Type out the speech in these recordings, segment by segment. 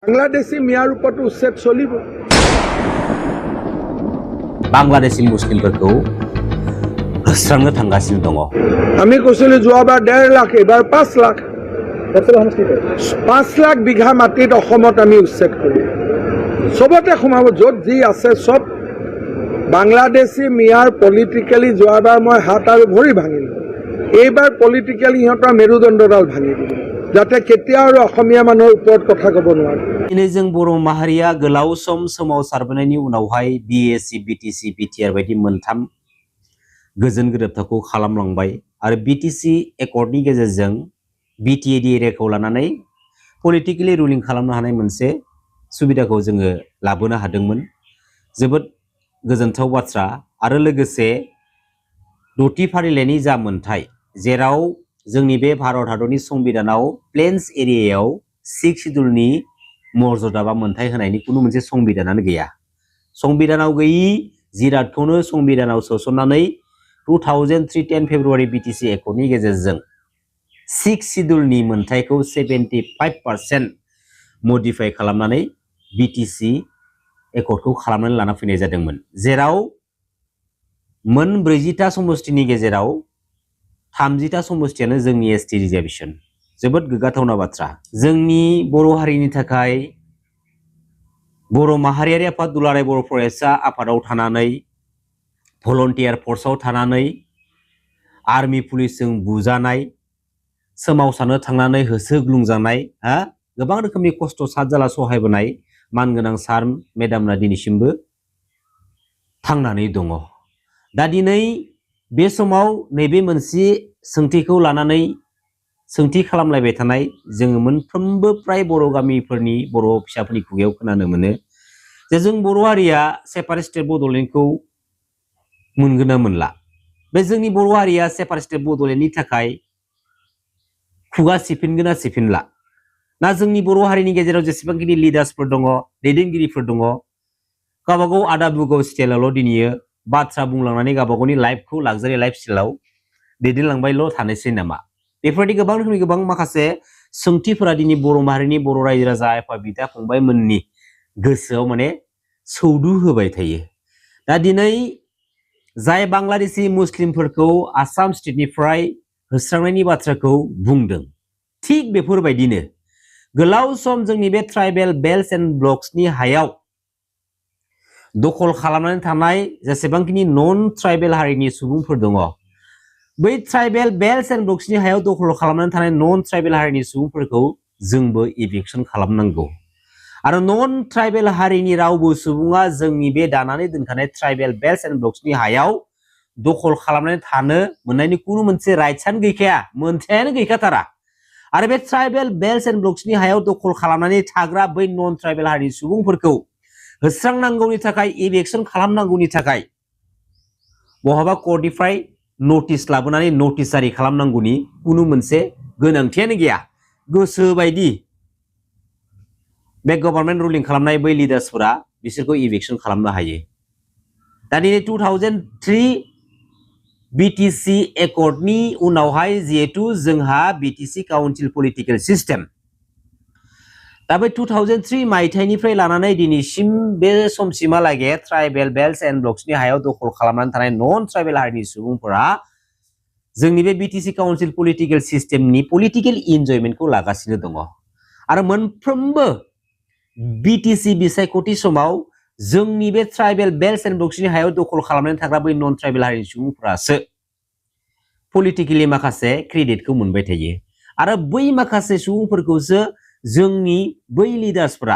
বাংলাদেশী মিয়ার উপর উচ্ছেদ চলিব বাংলাদেশী মুসলিমफोरखौ होस्रांनो थांगासिनो दङ আমি কৈছিলো যোৱাবাৰ 1.5 লাখ এবাৰ 5 লাখ 5 লাখ বিঘা মাটিত অসমত আমি উচ্ছেদ কৰিম সবতে সোমাব য'ত যি আছে সব বাংলাদেশী মিয়াৰ পলিটিক্যালি যোৱাবাৰ মই হাত আৰু ভৰি ভাঙিলো এইবাৰ পলিটিক্যালি ইহঁতৰ মেৰুদণ্ডডাল ভাঙি দিম যাতে কেতিয়াও আৰু অসমীয়া মানুহৰ ওপৰত কথা ক'ব নোৱাৰে दिनै जों बर' माहारिया गोलाव सम सोमावसारबोनायनि उनावहाय बिएसि बिटिसि बिटिआर बायदि मोनथाम गोजोन गोरोबथाखौ खालामलांबाय आरो बिटिसि एकर्डनि गेजेरजों बिटिएडि एरियाखौ लानानै पलिटिकेलि रुलिं खालामनो हानाय मोनसे सुबिदाखौ जोङो लाबोनो हादोंमोन जोबोद गोजोनथाव बाथ्रा आरो लोगोसे द'थि फारिलाइनि जा मोनथाय जेराव जोंनि बे भारत हादरनि संबिधानाव प्लेन्स एरियायाव 6 शिड्युलनि मर्यादा बा मोनथाय होनायनि कुनु मोनसे संबिधानानो गैया संबिधानाव गैयि जिरादखौनो संबिधानाव सोसननानै 2003 10 फेब्रुवारि बिटिसि एकर्डनि गेजेरजों 6 शिड्युलनि मोनथायखौ 75% मडिफाइ खालामनानै बिटिसि एकर्डखौ खालामनानै लाना फैनाय जादोंमोन जेराव मोन 40टा समष्टिनि गेजेराव 30टा समष्टियानो जोंनि एसटि रिजार्भेसन जोबोद गोग्गाथावना बाथ्रा जोंनि बर' हारिनि थाखाय बर' माहारियारि आफाद दुलाराय बर' फरायसा आफादाव थानानै भलन्टियार फर्सआव थानानै आर्मि पुलिसजों बुजानाय सोमावसारनो थांनानै होसोग्लुंजानाय गोबां रोखोमनि खस्थ' साद जाला सहायबोनाय मानगोनां सार मेडामना दिनैसिमबो थांनानै दङ दा दिनै बे समाव नैबे मोनसे सोंथिखौ लानानै सोंथि खालामलायबाय थानाय जोङो मोनफ्रोमबो प्राय बर' गामिफोरनि बर' फिसाफोरनि खुगायाव खोनानो मोनो जे जों बर' हारिया सेपारेट स्टेट बड'लेण्डखौ मोनगोन ना मोनला बे जोंनि बर' हारिया सेपारेट स्टेट बड'लेण्डनि थाखाय खुगा सिफिनगोन ना सिफिनला ना जोंनि बर' हारिनि गेजेराव जेसेबांखिनि लिडार्सफोर दङ दैदेनगिरिफोर दङ गावबागाव आदा बुगाव स्टाइलावल' दिनैयो बाथ्रा बुंलांनानै गावबागावनि लाइफखौ लाक्जारि लाइफ स्टाइलाव दैदेनलांबायल' थानोसै नामा बेफोरबायदि गोबां रोखोमनि गोबां माखासे सोंथिफोरा दिनै बर' माहारिनि बर' रायजो राजा आफा बिदा फंबायमोननि गोसोआव माने सौदु होबाय थायो दा दिनै जाय बांलादेशी मुस्लिमफोरखौ आसाम स्टेटनिफ्राय होस्रांनायनि बाथ्राखौ बुंदों थिग बेफोरबायदिनो गोलाव सम जोंनि बे ट्राइबेल बेल्ट्स एन्ड ब्लक्सनि हायाव दखल खालामनानै थानाय जेसेबांखिनि नन ट्राइबेल हारिनि सुबुंफोर दङ बै ट्राइबेल बेल्ट्स एन्ड ब्लक्सनि हायाव दखल खालामनानै थानाय नन ट्राइबेल हारिनि सुबुंफोरखौ जोंबो इभिक्सन खालामनांगौ आरो नन ट्राइबेल हारिनि रावबो सुबुङा जोंनि बे दानानै दोनखानाय ट्राइबेल बेल्ट्स एन्ड ब्लक्सनि हायाव दखल खालामनानै थानो मोननायनि कुनु मोनसे राइट्सआनो गैखाया मोनथायानो गैखाथारा आरो बे ट्राइबेल बेल्ट्स एन्ड ब्लक्सनि हायाव दखल खालामनानै थाग्रा बै नन ट्राइबेल हारिनि सुबुंफोरखौ होस्रांनांगौनि थाखाय इभिक्सन खालामनांगौनि थाखाय बहाबा कर्टनिफ्राय नटिस लाबोनानै नटिस जारि खालामनांगौनि कुनु मोनसे गोनांथियानो गैया गोसो बायदि बे गभर्नमेन्ट रुलिं खालामनाय बै लिडार्सफोरा बिसोरखौ इभिक्सन खालामनो हायो दा दिनै 2003 बिटिसि एकर्डनि उनावहाय जिहेतु जोंहा बिटिसि काउन्सिल पलिटिकेल सिस्टेम दा बे 2003 मायथाइनिफ्राय लानानै दिनैसिम बे समसिमहालागै ट्राइबेल बेल्ट्स एन्ड ब्लक्सनि हायाव दखल खालामनानै थानाय नन ट्राइबेल हारिनि सुबुंफोरा जोंनि बे बिटिसि काउन्सिल पलिटिकेल सिस्टेमनि पलिटिकेल इनजयमेन्टखौ लागासिनो दङ आरो मोनफ्रोमबो बिटिसि बिसायख'थि समाव जोंनि बे ट्राइबेल बेल्ट्स एन्ड ब्लक्सनि हायाव दखल खालामनानै थाग्रा बै नन ट्राइबेल हारिनि सुबुंफोरासो पलिटिकेलि माखासे क्रेडिटखौ मोनबाय थायो आरो बै माखासे सुबुंफोरखौसो जोंनि बै लिडार्सफोरा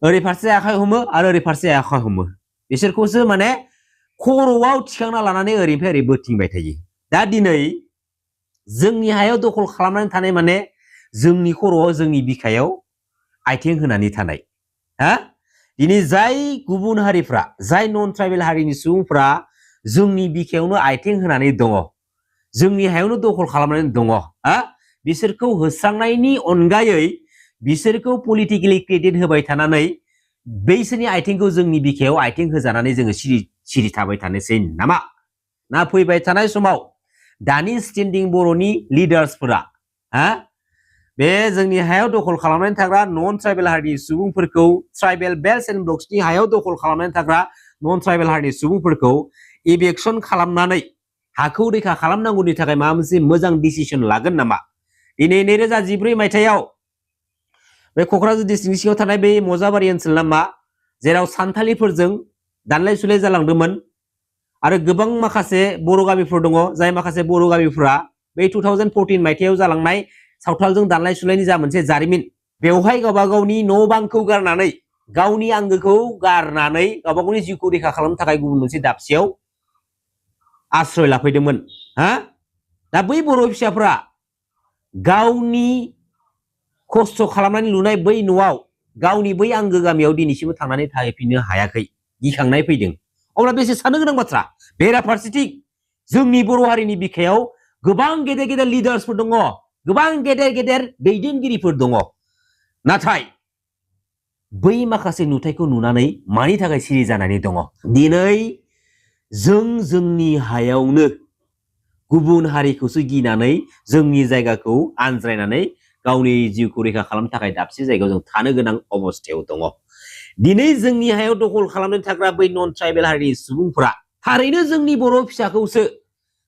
ओरै फारसे आखाइ हमो आरो ओरै फारसे आखाइ हमो बिसोरखौसो माने खर'आव थिखांना लानानै ओरैनिफ्राय ओरै बोथिंबाय थायो दा दिनै जोंनि हायाव दखल खालामनानै थानाय माने जोंनि खर'आव जोंनि बिखायाव आथिं होनानै थानाय दिनै जाय गुबुन हारिफ्रा जाय नन ट्राइबेल हारिनि सुबुंफ्रा जोंनि बिखायावनो आथिं होनानै दङ जोंनि हायावनो दखल खालामनानै दङ बिसोरखौ होस्रांनायनि अनगायै बिसोरखौ पलिटिकेलि क्रेडिट होबाय थानानै बैसोरनि आथिंखौ जोंनि बिखायाव आथिं होजानानै जोङो सिरि थाबाय थानोसै नामा ना फैबाय थानाय समाव दानि स्टेन्डिं बर'नि लिडार्सफोरा बे जोंनि हायाव दखल खालामनानै थाग्रा नन ट्राइबेल हारिनि सुबुंफोरखौ ट्राइबेल बेल्ट एन्ड ब्लक्सनि हायाव दखल खालामनानै थाग्रा नन ट्राइबेल हारिनि सुबुंफोरखौ इभेक्सन खालामनानै हाखौ रैखा खालामनांगौनि थाखाय माबा मोनसे मोजां डिसिसन लागोन नामा? दिनै 2014 मायथाइयाव बे क'क्राझार डिस्ट्रिक्टनि सिङाव थानाय बे मजाबारि ओनसोल नामा जेराव सानथालिफोरजों दानलाय सुलाय जालांदोंमोन आरो गोबां माखासे बर' गामिफोर दङ जाय माखासे बर' गामिफोरा बे 2014 मायथाइयाव जालांनाय सावथालजों दानलाय सुलायनि जा मोनसे जारिमिन बेवहाय गावबा गावनि न' बांखौ गारनानै गावनि आंगोखौ गारनानै गावबा गावनि जिउखौ रैखा खालामनो थाखाय गुबुन मोनसे दाबसेयाव आश्रय लाफैदोंमोन हा दा बै बर' फिसाफ्रा गावनि खस्थ' खालामनानै लुनाय बै न'आव गावनि बै आंगो गामियाव दिनैसिमबो थांनानै थाहैफिननो हायाखै गिखांनाय फैदों अब्ला बेसे साननो गोनां बाथ्रा बेराफारसेथिं जोंनि बर' हारिनि बिखायाव गोबां गेदेर गेदेर लिडार्सफोर दङ गोबां गेदेर गेदेर दैदेनगिरिफोर दङ नाथाय बै माखासे नुथायखौ नुनानै मानि थाखाय सिरि जानानै दङ दिनै जोंनि हायावनो गुबुन हारिखौसो गिनानै जोंनि जायगाखौ आनज्रायनानै गावनि जिउखौ रैखा खालामनो थाखाय दाबसे जायगायाव जों थानो गोनां अबस्थायाव दङ दिनै जोंनि हायाव दखल खालामनानै थाग्रा बै नन ट्राइबेल हारिनि सुबुंफोरा थारैनो जोंनि बर' फिसाखौसो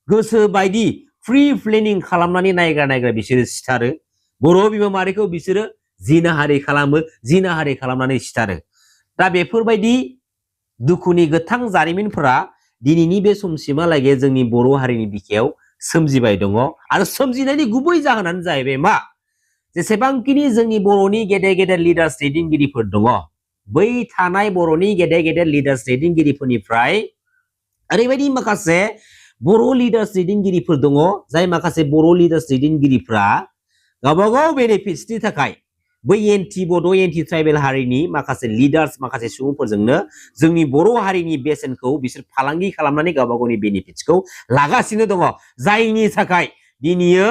गोसो बायदि फ्रि प्लेनिं खालामनानै नायग्रा बिसोरो सिथारो बर' बिमा माहारिखौ बिसोरो जिनाहारि खालामो जिनाहारि खालामनानै सिथारो दा बेफोरबायदि दुखुनि गोथां जारिमिनफोरा दिनैनि बे समसिमहालागै जोंनि बर' हारिनि बिखायाव सोमजिबाय दङ आरो सोमजिनायनि गुबै जाहोनानो जाहैबाय मा जेसेबांखिनि जोंनि बर'नि गेदेर गेदेर लिडार्स दैदेनगिरिफोर दङ बै थानाय बर'नि गेदेर गेदेर लिडार्स दैदेनगिरिफोरनिफ्राय ओरैबायदि माखासे बर' लिडार्स दैदेनगिरिफोर दङ जाय माखासे बर' लिडार्स दैदेनगिरिफ्रा गावबागाव बेनिफिट्सनि थाखाय बै एन्टि बड' एन्टि ट्राइबेल हारिनि माखासे लिडार्स माखासे सुबुंफोरजोंनो जोंनि बर' हारिनि बेसेनखौ बिसोर फालांगि खालामनानै गावबा गावनि बेनिफिट्सखौ लागासिनो दङ जायनि थाखाय दिनैयो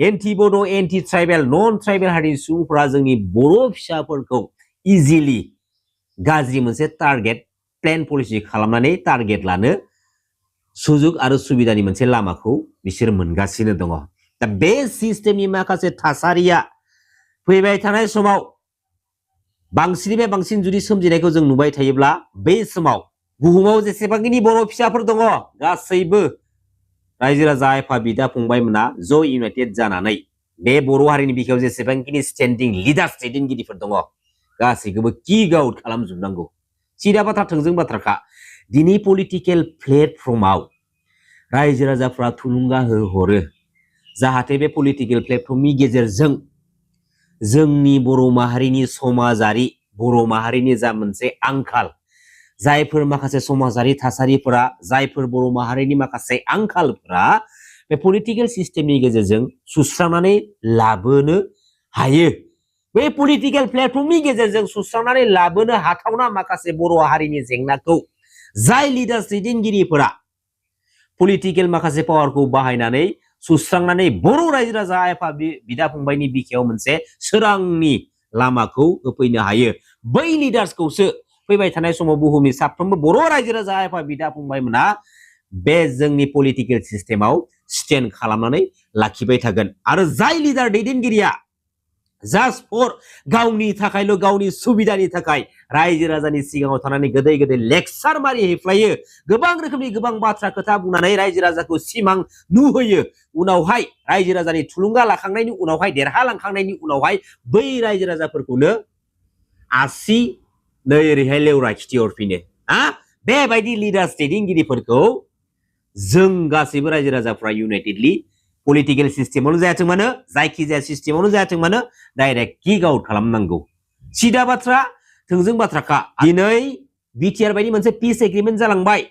एन्टि बड' एन्टि ट्राइबेल नन ट्राइबेल हारिनि सुबुंफोरा जोंनि बर' फिसाफोरखौ इजिलि गाज्रि मोनसे टारगेट प्लेन पलिसि खालामनानै टारगेट लानो सुजुग आरो सुबिदानि मोनसे लामाखौ बिसोर मोनगासिनो दङ दा बे सिस्टेमनि माखासे थासारिया फैबाय थानाय समाव बांसिननिफ्राय बांसिन जुदि सोमजिनायखौ जों नुबाय थायोब्ला बे समाव बुहुमाव जेसेबांखिनि बर' फिसाफोर दङ गासैबो रायजो राजा आफा बिदा फंबायमोना ज' इउनाइटेड जानानै बे बर' हारिनि बिखायाव जेसेबांखिनि स्टेन्डिं लिडार्स दैदेनगिरिफोर दङ गासैखौबो किक आउट खालामजोबनांगौ सिदा बाथ्रा थोंजों बाथ्राखा दिनै पलिटिकेल प्लेटफर्माव रायजो राजाफ्रा थुलुंगा हरो जाहाथे बे पलिटिकेल प्लेटफर्मनि गेजेरजों जोंनि बर' माहारिनि समाजारि बर' माहारिनि जा मोनसे आंखाल जायफोर माखासे समाजारि थासारिफोरा जायफोर बर' माहारिनि माखासे आंखालफोरा बे पलिटिकेल सिस्टेमनि गेजेरजों सुस्रांनानै लाबोनो हायो बे पलिटिकेल प्लेटफर्मनि गेजेरजों सुस्रांनानै लाबोनो हाथावना माखासे बर' हारिनि जेंनाखौ जाय लिडार्स दैदेनगिरिफोरा पलिटिकेल माखासे पावारखौ बाहायनानै सुस्रांनानै बर' रायजो राजा आफा बिदा फंबायनि बिखायाव मोनसे सोरांनि लामाखौ होफैनो हायो बै लिडार्सखौसो फैबाय थानाय समाव बुहुमनि साफ्रोमबो बर' रायजो राजा आफा बिदा फंबायमोना बे जोंनि पलिटिकेल सिस्टेमाव स्टेन्ड खालामनानै लाखिबाय थागोन आरो जाय लिडार दैदेनगिरिया जास्ट फर गावनि थाखायल' गावनि सुबिदानि थाखाय रायजो राजानि सिगाङाव थानानै गोदै गोदै लेक्सार मारि हैफ्लायो गोबां रोखोमनि गोबां बाथ्रा खोथा बुंनानै रायजो राजाखौ सिमां नुहोयो उनावहाय रायजो राजानि थुलुंगा लाखांनायनि उनावहाय देरहालांखांनायनि उनावहाय बै रायजो राजाफोरखौनो आसि नै ओरैहाय लेवरा खिथिहरफिनो बेबायदि लिडार्स दैदेनगिरिफोरखौ जों गासैबो रायजो राजाफ्रा इउनाइटेडलि पलिटिकेल सिस्टेमावनो जायाथों मानो जायखिजाया सिस्टेमावनो जायाथों मानो डाइरेक्ट किक आउट खालामनांगौ सिदा बाथ्रा थोंजों बाथ्राखा दिनै बिटिआर बायदि मोनसे पिस एग्रिमेन्ट जालांबाय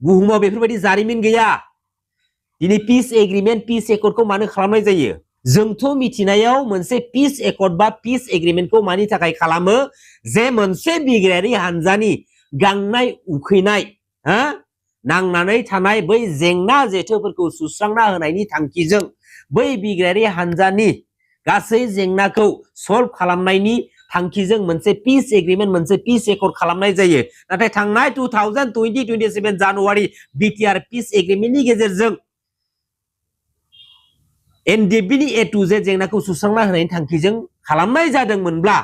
बुहुमाव बेफोरबायदि जारिमिन गैया दिनै पिस एग्रिमेन्ट पिस एकर्डखौ मानो खालामनाय जायो जोंथ' मिथिनायाव मोनसे पिस एकर्ड बा पिस एग्रिमेन्टखौ मानि थाखाय खालामो जे मोनसे बिग्रायारि हानजानि गांनाय उखैनाय नांनानै थानाय बै जेंना जेथोफोरखौ सुस्रांना होनायनि थांखिजों बै बिग्रायारि हानजानि गासै जेंनाखौ सल्भ खालामनायनि थांखिजों मोनसे पिस एग्रिमेन्ट मोनसे पिस एकर्ड खालामनाय जायो नाथाय थांनाय 2027 जानुवारि बिटिआर पिस एग्रिमेन्टनि गेजेरजों NDP नि A to Z जेंनाखौ सुस्रांना होनायनि थांखिजों खालामनाय जादोंमोनब्ला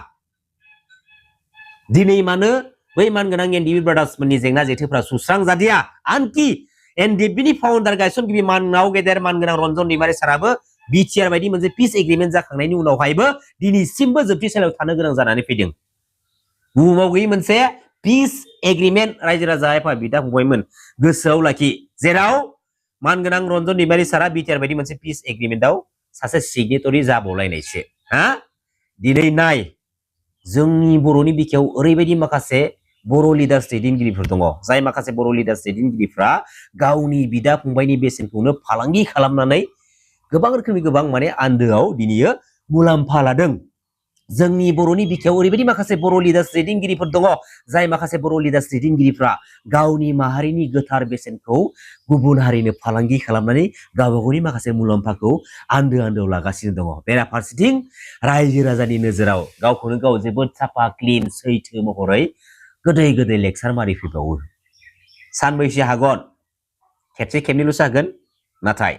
दिनै मानो बै मानगोनां NDP ब्रादार्समोननि जेंना जेथोफ्रा सुस्रांजादिया आनखि NDP नि फाउन्डार गायसनगिरि माननाव गेदेर मानगोनां रन्जन दैमारि साराबो बिटिआर बायदि मोनसे पिस एग्रिमेन्ट जाखांनायनि उनावहायबो दिनैसिमबो जोबथेसालियाव थानो गोनां जानानै फैदों बुहुमाव गैयै मोनसे पिस एग्रिमेन्ट रायजो राजा एफा बिदा फंबायमोन गोसोआव लाखि जेराव मानगोनां रन्जन दैमारि सारा बिटिआर बायदि मोनसे पिस एग्रिमेन्टआव सासे सिगनेटरि जाबावलायनायसो हा दिनै नाय जोंनि बर'नि बिखायाव ओरैबायदि माखासे बर' लिडार्स दैदेनगिरिफोर दङ जाय माखासे बर' लिडार्स दैदेनगिरिफ्रा गावनि बिदा फंबायनि बेसेनखौनो फालांगि खालामनानै गोबां रोखोमनि गोबां माने आन्दोआव दिनैयो मुलाम्फा लादों जोंनि बर'नि बिखायाव ओरैबायदि माखासे बर' लिडार्स दैदेनगिरिफोर दङ जाय माखासे बर' लिडार्स दैदेनगिरिफ्रा गावनि माहारिनि गोथार बेसेनखौ गुबुन हारिनो फालांगि खालामनानै गावबागावनि माखासे मुलाम्फाखौ आन्दोआव लागासिनो दङ बेराफारसेथिं रायजो राजानि नोजोराव गावखौनो गाव जोबोद साफा क्लिन सैथो महरै गोदै गोदै लेक्सार मारिफैबावो सानबैसे हागोन खेबसे खेबनैल'सो हागोन नाथाय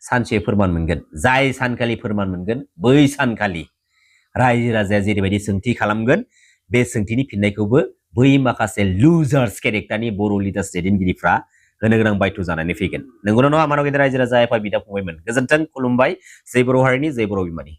सानसे फोरमान मोनगोन जाय सानखालि फोरमान मोनगोन बै सानखालि रायजो राजाया जेरैबायदि सोंथि खालामगोन बे सोंथिनि फिननायखौबो बै माखासे लुजार्स केरेक्टारनि बर' लिडार्स दैदेनगिरिफ्रा होनो गोनां बायथ' जानानै फैगोन नंगौना नङा मानव गेदेर रायजो राजा एफा बिदा फंबायमोन गोजोन्थों खुलुमबाय जय बर' हारिनि जय बर' बिमानि